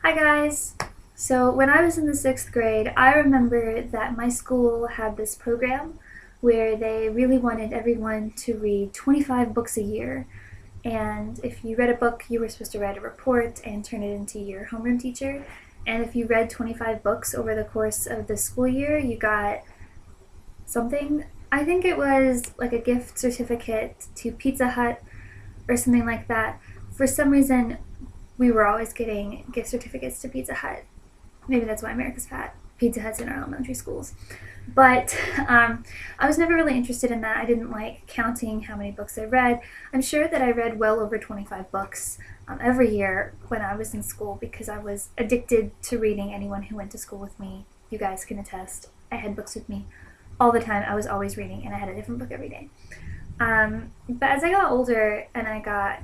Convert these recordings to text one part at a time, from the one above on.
Hi guys! So when I was in the 6th grade, I remember that my school had this program where they really wanted everyone to read 25 books a year. And if you read a book, you were supposed to write a report and turn it into your homeroom teacher. And if you read 25 books over the course of the school year, you got something. I think it was like a gift certificate to Pizza Hut or something like that. For some reason, we were always getting gift certificates to Pizza Hut. Maybe that's why America's fat. Pizza Hut's in our elementary schools. But I was never really interested in that. I didn't like counting how many books I read. I'm sure that I read well over 25 books every year when I was in school because I was addicted to reading. Anyone who went to school with me, you guys can attest. I had books with me all the time. I was always reading, and I had a different book every day. But as I got older and I got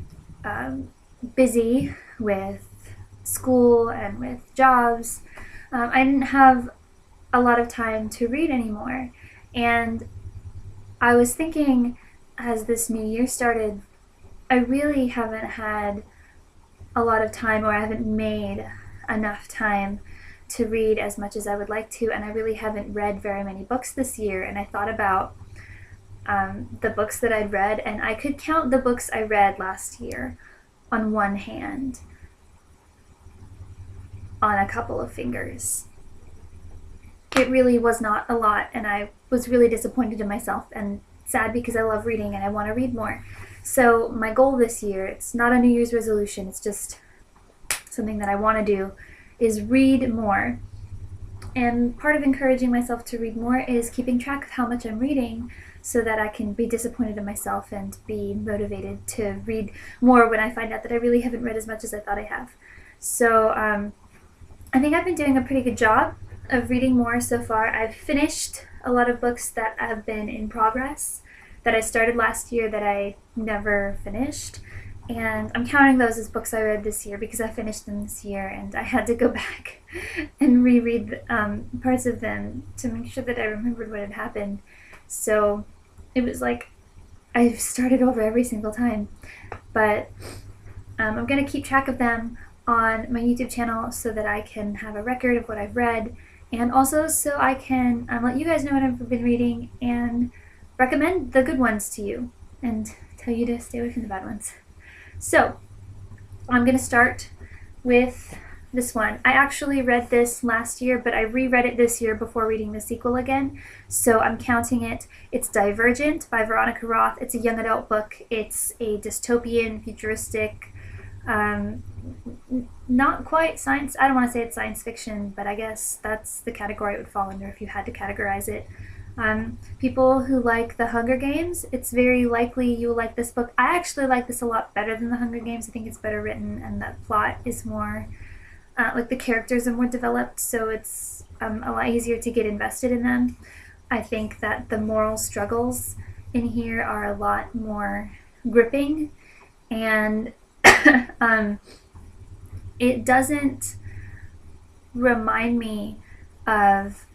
busy with school and with jobs, I didn't have a lot of time to read anymore. And I was thinking as this new year started, I really haven't had a lot of time, or I haven't made enough time to read as much as I would like to, and I really haven't read very many books this year. And I thought about the books that I'd read, and I could count the books I read last year on one hand, on a couple of fingers. It really was not a lot, and I was really disappointed in myself and sad because I love reading and I want to read more. So my goal this year, it's not a New Year's resolution, it's just something that I want to do, is read more. And part of encouraging myself to read more is keeping track of how much I'm reading so that I can be disappointed in myself and be motivated to read more when I find out that I really haven't read as much as I thought I have. So I think I've been doing a pretty good job of reading more so far. I've finished a lot of books that have been in progress that I started last year that I never finished. And I'm counting those as books I read this year because I finished them this year, and I had to go back and reread parts of them to make sure that I remembered what had happened. So it was like I started over every single time. But I'm going to keep track of them on my YouTube channel so that I can have a record of what I've read, and also so I can let you guys know what I've been reading and recommend the good ones to you and tell you to stay away from the bad ones. So I'm going to start with this one. I actually read this last year, but I reread it this year before reading the sequel again, so I'm counting it. It's Divergent by Veronica Roth. It's a young adult book. It's a dystopian, futuristic, not quite science. I don't want to say it's science fiction, but I guess that's the category it would fall under if you had to categorize it. People who like The Hunger Games, it's very likely you will like this book. I actually like this a lot better than The Hunger Games. I think it's better written, and the plot is more, like the characters are more developed, so it's a lot easier to get invested in them. I think that the moral struggles in here are a lot more gripping, and it doesn't remind me of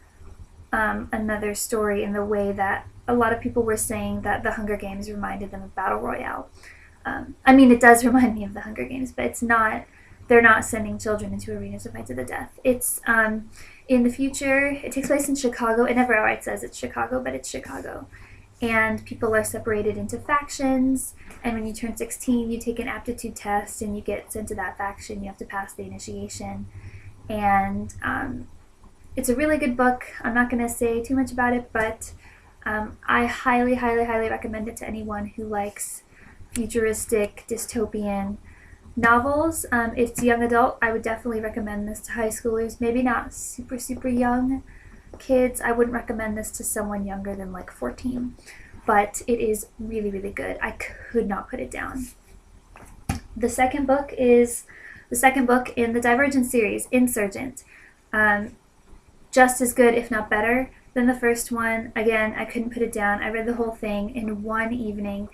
another story in the way that a lot of people were saying that The Hunger Games reminded them of Battle Royale. I mean, it does remind me of The Hunger Games, but it's not, they're not sending children into arenas to fight to the death. It's in the future. It takes place in Chicago. It never outright says it's Chicago, but it's Chicago. And people are separated into factions, and when you turn 16, you take an aptitude test and you get sent to that faction. You have to pass the initiation. And it's a really good book. I'm not going to say too much about it, but I highly, highly, highly recommend it to anyone who likes futuristic, dystopian novels. It's young adult. I would definitely recommend this to high schoolers. Maybe not super, super young kids. I wouldn't recommend this to someone younger than like 14, but it is really, really good. I could not put it down. The second book is the second book in the Divergent series, Insurgent. Just as good, if not better, than the first one. Again, I couldn't put it down. I read the whole thing in one evening,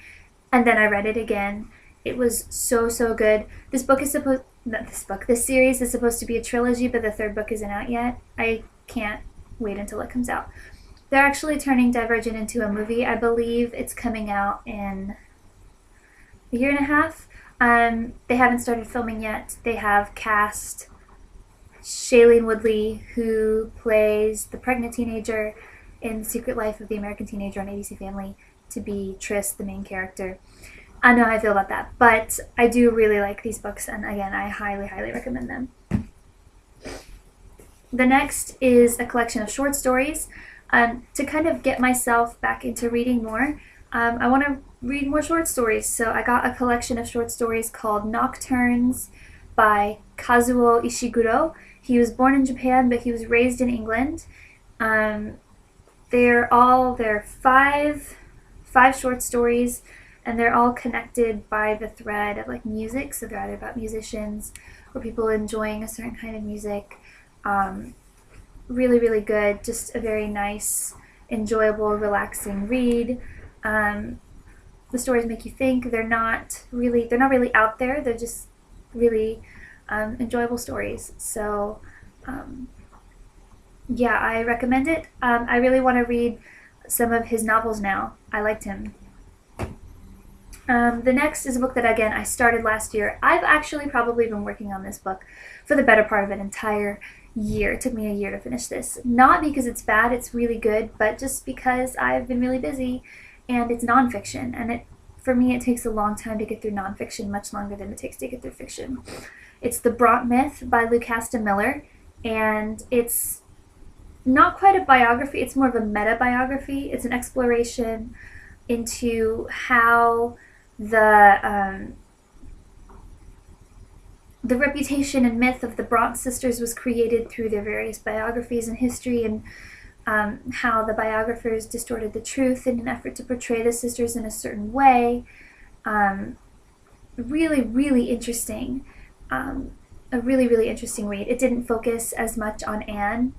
and then I read it again. It was so, so good. This series is supposed to be a trilogy, but the third book isn't out yet. I can't wait until it comes out. They're actually turning Divergent into a movie. I believe it's coming out in a year and a half. They haven't started filming yet. They have cast Shailene Woodley, who plays the pregnant teenager in Secret Life of the American Teenager on ABC Family, to be Tris, the main character. I know how I feel about that, but I do really like these books, and again, I highly, highly recommend them. The next is a collection of short stories. To kind of get myself back into reading more, I want to read more short stories, so I got a collection of short stories called Nocturnes by Kazuo Ishiguro. He was born in Japan, but he was raised in England. They're five short stories, and they're all connected by the thread of like music. So they're either about musicians or people enjoying a certain kind of music. Really, really good. Just a very nice, enjoyable, relaxing read. The stories make you think. They're not really out there. They're just really enjoyable stories. So yeah, I recommend it. I really want to read some of his novels now. I liked him. The next is a book that, again, I started last year. I've actually probably been working on this book for the better part of an entire year. It took me a year to finish this. Not because it's bad, it's really good, but just because I've been really busy, and it's nonfiction. And for me, it takes a long time to get through nonfiction, much longer than it takes to get through fiction. It's The Bronte Myth by Lucasta Miller, and it's not quite a biography, it's more of a meta-biography. It's an exploration into how the reputation and myth of the Bronte sisters was created through their various biographies and history, and how the biographers distorted the truth in an effort to portray the sisters in a certain way. Really, really interesting. A really, really interesting read. It didn't focus as much on Anne.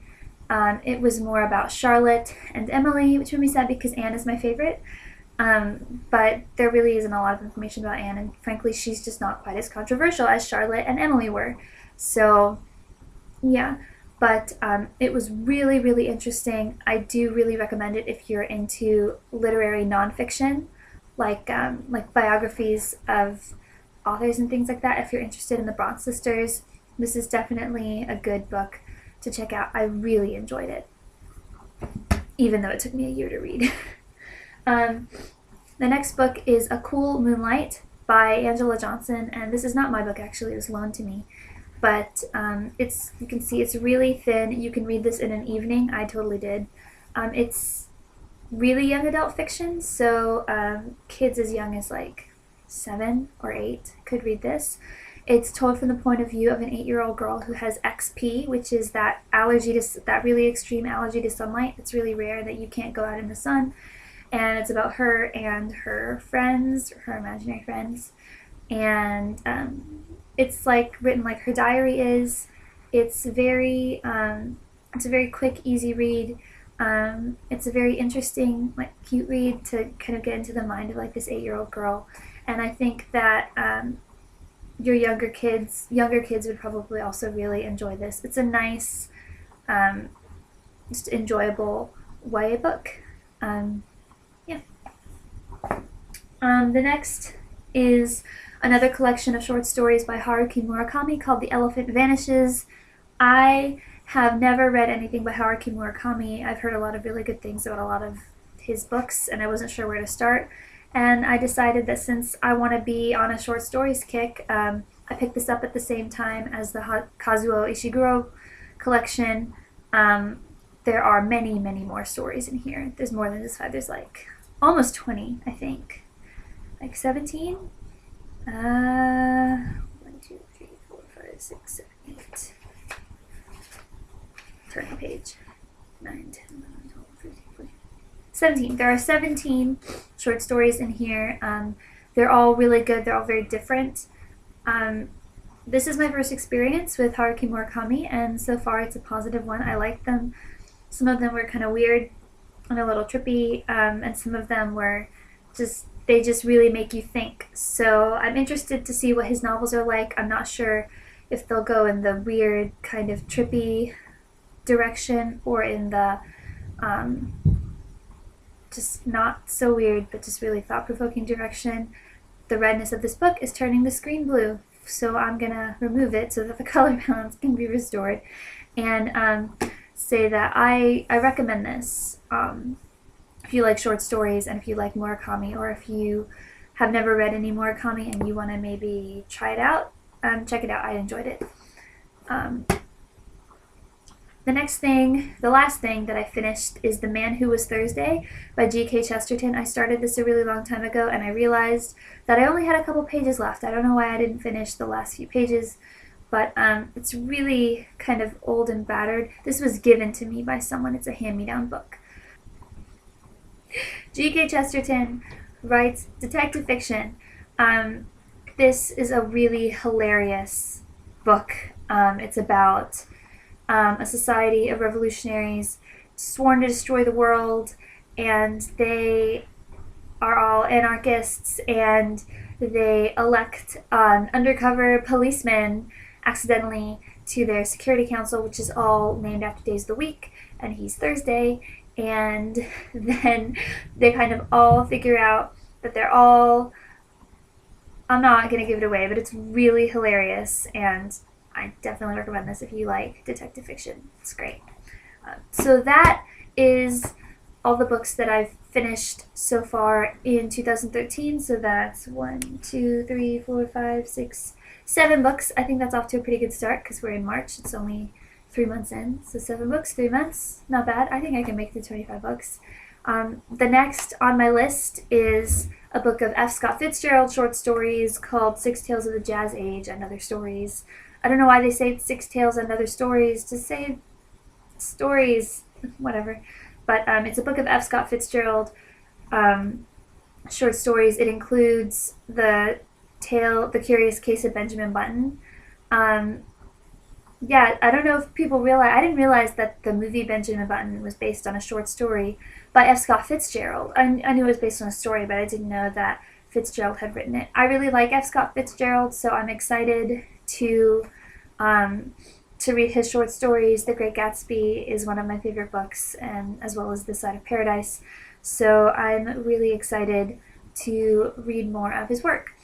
It was more about Charlotte and Emily, which made me sad because Anne is my favorite. But there really isn't a lot of information about Anne, and frankly, she's just not quite as controversial as Charlotte and Emily were. So, yeah. But it was really, really interesting. I do really recommend it if you're into literary nonfiction, like biographies of authors and things like that. If you're interested in the Bronte sisters, this is definitely a good book to check out. I really enjoyed it, even though it took me a year to read. The next book is A Cool Moonlight by Angela Johnson, and this is not my book, actually. It was loaned to me. But you can see it's really thin. You can read this in an evening. I totally did. It's really young adult fiction, so kids as young as like 7 or 8 could read this. It's told from the point of view of an 8-year-old girl who has XP, which is that really extreme allergy to sunlight. It's really rare that you can't go out in the sun. And it's about her and her friends, her imaginary friends. And it's like written like her diary is. It's a very quick, easy read. It's a very interesting, like cute read to kind of get into the mind of like this 8-year-old girl. And I think that your younger kids would probably also really enjoy this. It's a nice, just enjoyable YA book. Yeah. The next is another collection of short stories by Haruki Murakami called The Elephant Vanishes. I have never read anything by Haruki Murakami. I've heard a lot of really good things about a lot of his books, and I wasn't sure where to start. And I decided that since I want to be on a short stories kick, I picked this up at the same time as the Kazuo Ishiguro collection. There are many, many more stories in here. There's more than just 5. There's like almost 20, I think. Like 17? 1, 2, 3, 4, 5, 6, 7, 8. Turn the page. 9, 10, 11, 12, 13, 14. 17. There are 17 short stories in here. They're all really good. They're all very different. This is my first experience with Haruki Murakami, and so far it's a positive one. I like them. Some of them were kind of weird and a little trippy, and some of them were they just really make you think. So I'm interested to see what his novels are like. I'm not sure if they'll go in the weird kind of trippy direction or in the just not so weird but just really thought-provoking direction. The redness of this book is turning the screen blue. so I'm gonna remove it so that the color balance can be restored, and say that I recommend this if you like short stories and if you like Murakami, or if you have never read any Murakami and you want to maybe try it out, check it out. I enjoyed it. The last thing that I finished is The Man Who Was Thursday by G.K. Chesterton. I started this a really long time ago, and I realized that I only had a couple pages left. I don't know why I didn't finish the last few pages, but it's really kind of old and battered. This was given to me by someone. It's a hand-me-down book. G.K. Chesterton writes detective fiction. This is a really hilarious book. It's about a society of revolutionaries sworn to destroy the world, and they are all anarchists, and they elect an undercover policeman accidentally to their security council, which is all named after days of the week, and he's Thursday. And then they kind of all figure out that they're all, I'm not going to give it away, but it's really hilarious, and I definitely recommend this if you like detective fiction. It's great. So that is all the books that I've finished so far in 2013. So that's 1, 2, 3, 4, 5, 6, 7 books. I think that's off to a pretty good start because we're in March. It's only 3 months in. So 7 books, 3 months. Not bad. I think I can make the 25 books. The next on my list is a book of F. Scott Fitzgerald short stories called Six Tales of the Jazz Age and Other Stories. I don't know why they say Six Tales and Other Stories. Just say stories, whatever. But it's a book of F. Scott Fitzgerald short stories. It includes The Curious Case of Benjamin Button. Yeah, I don't know if people realize, I didn't realize that the movie Benjamin Button was based on a short story by F. Scott Fitzgerald. I knew it was based on a story, but I didn't know that Fitzgerald had written it. I really like F. Scott Fitzgerald, so I'm excited to read his short stories. The Great Gatsby is one of my favorite books, and as well as This Side of Paradise. So I'm really excited to read more of his work.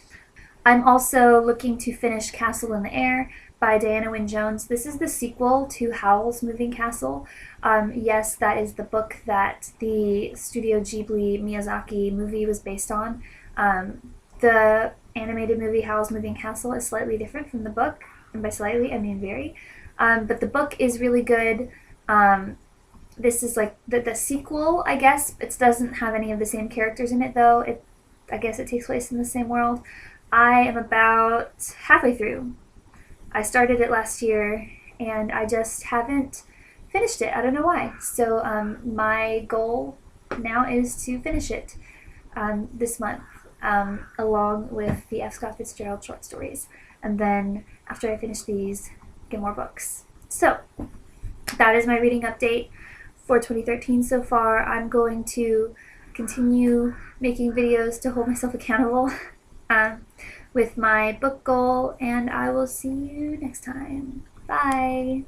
I'm also looking to finish Castle in the Air by Diana Wynne Jones. This is the sequel to Howl's Moving Castle. Yes, that is the book that the Studio Ghibli Miyazaki movie was based on. The animated movie Howl's Moving Castle is slightly different from the book, and by slightly I mean very. But the book is really good. This is like the sequel, I guess. It doesn't have any of the same characters in it, though. I guess it takes place in the same world. I am about halfway through. I started it last year, and I just haven't finished it. I don't know why. So my goal now is to finish it this month, along with the F. Scott Fitzgerald short stories. And then after I finish these, get more books. So that is my reading update for 2013 so far. I'm going to continue making videos to hold myself accountable with my book goal, and I will see you next time. Bye!